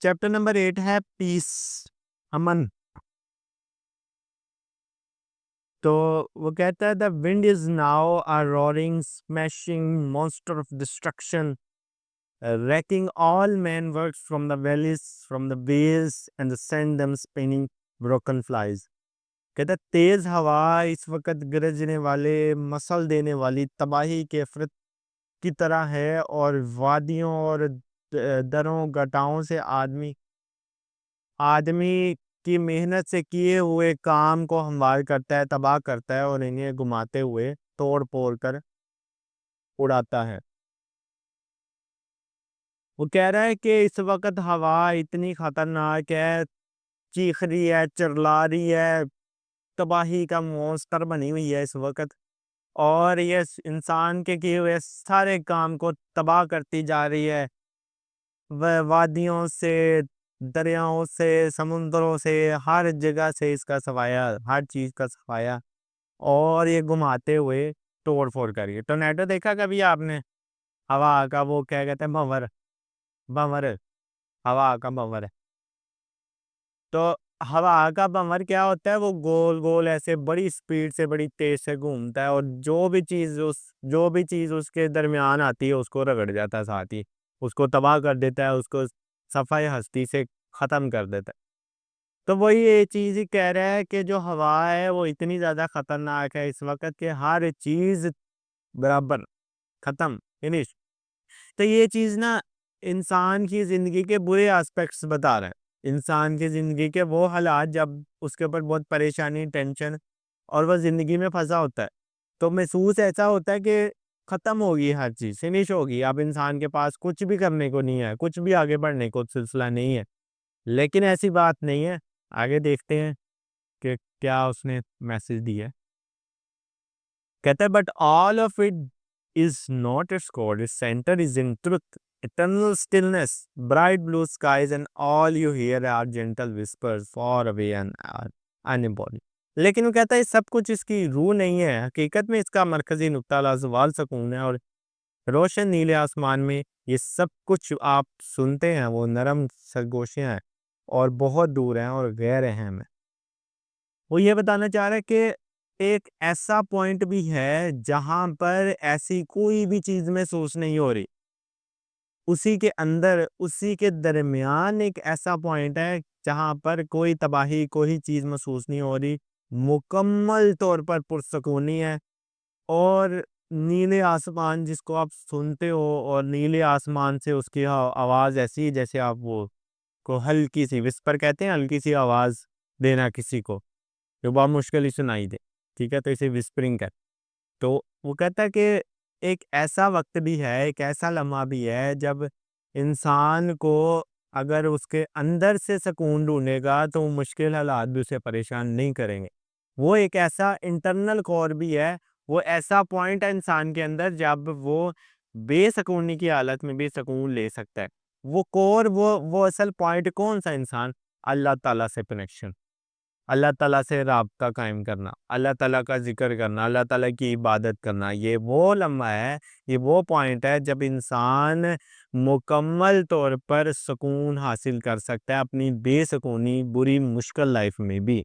Chapter number 8 ہے پیس، امن. تو وہ کہتا ہے the wind is now a roaring smashing monster of destruction wrecking all man works from the valleys from the waves and send them spinning broken flies. کہتا ہے تیز ہوا اس وقت گرجنے والے مسل دینے والی تباہی کے افرت کی طرح ہے، اور وادیوں اور دروں گٹاؤں سے آدمی کی محنت سے کیے ہوئے کام کو ہموار کرتا ہے، تباہ کرتا ہے اور انہیں گھماتے ہوئے توڑ پھوڑ کر اڑاتا ہے. وہ کہہ رہا ہے کہ اس وقت ہوا اتنی خطرناک ہے، چیخ رہی ہے، چرلا رہی ہے، تباہی کا مونسٹر بنی ہوئی ہے اس وقت، اور یہ انسان کے کیے ہوئے سارے کام کو تباہ کرتی جا رہی ہے. وادیوں سے، دریاؤں سے، سمندروں سے، ہر جگہ سے اس کا سفایا، ہر چیز کا سفایا، اور یہ گھماتے ہوئے توڑ پھوڑ کریے. ٹورنیڈو دیکھا کبھی آپ نے؟ ہوا کا وہ کیا کہتے ہیں، بھنور. ہوا کا بھنور ہے. تو ہوا کا بھنور کیا ہوتا ہے؟ وہ گول گول ایسے بڑی سپیڈ سے، بڑی تیز سے گھومتا ہے، اور جو بھی چیز اس کے درمیان آتی ہے اس کو رگڑ جاتا ہے، ساتھ ہی اس کو تباہ کر دیتا ہے، اس کو صفحہ ہستی سے ختم کر دیتا ہے. تو وہی یہ چیز ہی کہہ رہا ہے کہ جو ہوا ہے وہ اتنی زیادہ خطرناک ہے اس وقت کہ ہر چیز برابر ختم، فنش. تو یہ چیز نا انسان کی زندگی کے برے آسپیکٹس بتا رہا ہے، انسان کی زندگی کے وہ حالات جب اس کے اوپر بہت پریشانی، ٹینشن، اور وہ زندگی میں پھنسا ہوتا ہے، تو محسوس ایسا ہوتا ہے کہ ختم ہوگی، ہر چیز فنش ہوگی، اب انسان کے پاس کچھ بھی کرنے کو نہیں ہے، کچھ بھی آگے بڑھنے کو سلسلہ نہیں ہے. لیکن ایسی بات نہیں ہے. آگے دیکھتے ہیں کہ کیا اس نے میسج دی ہے. کہتا ہے but all of it is not its core, its center is in truth, eternal stillness, bright blue skies, and all you hear are gentle whispers far away and unembodied. لیکن وہ کہتا ہے سب کچھ اس کی روح نہیں ہے، حقیقت میں اس کا مرکزی نقطہ لازوال سکون ہے، اور روشن نیلے آسمان میں یہ سب کچھ آپ سنتے ہیں وہ نرم سرگوشیاں ہیں اور بہت دور ہیں اور غیر اہم ہیں. وہ یہ بتانا چاہ رہا ہے کہ ایک ایسا پوائنٹ بھی ہے جہاں پر ایسی کوئی بھی چیز محسوس نہیں ہو رہی، اسی کے اندر، اسی کے درمیان ایک ایسا پوائنٹ ہے جہاں پر کوئی تباہی، کوئی چیز محسوس نہیں ہو رہی، مکمل طور پر پرسکونی ہے. اور نیلے آسمان جس کو آپ سنتے ہو، اور نیلے آسمان سے اس کی آواز ایسی جیسے آپ وہ کو ہلکی سی وسپر کہتے ہیں، ہلکی سی آواز دینا کسی کو جو بہت مشکل ہی سنائی دے، ٹھیک ہے، تو اسے وسپرنگ کر. تو وہ کہتا ہے کہ ایک ایسا وقت بھی ہے، ایک ایسا لمحہ بھی ہے جب انسان کو اگر اس کے اندر سے سکون ڈھونڈے گا تو مشکل حالات بھی اسے پریشان نہیں کریں گے. وہ ایک ایسا انٹرنل کور بھی ہے، وہ ایسا پوائنٹ ہے انسان کے اندر جب وہ بے سکونی کی حالت میں بھی سکون لے سکتا ہے. وہ کور، وہ اصل پوائنٹ کون سا؟ انسان اللہ تعالیٰ سے کنیکشن، اللہ تعالیٰ سے رابطہ قائم کرنا، اللہ تعالیٰ کا ذکر کرنا، اللہ تعالیٰ کی عبادت کرنا. یہ وہ لمحہ ہے، یہ وہ پوائنٹ ہے جب انسان مکمل طور پر سکون حاصل کر سکتا ہے اپنی بے سکونی، بری، مشکل لائف میں بھی.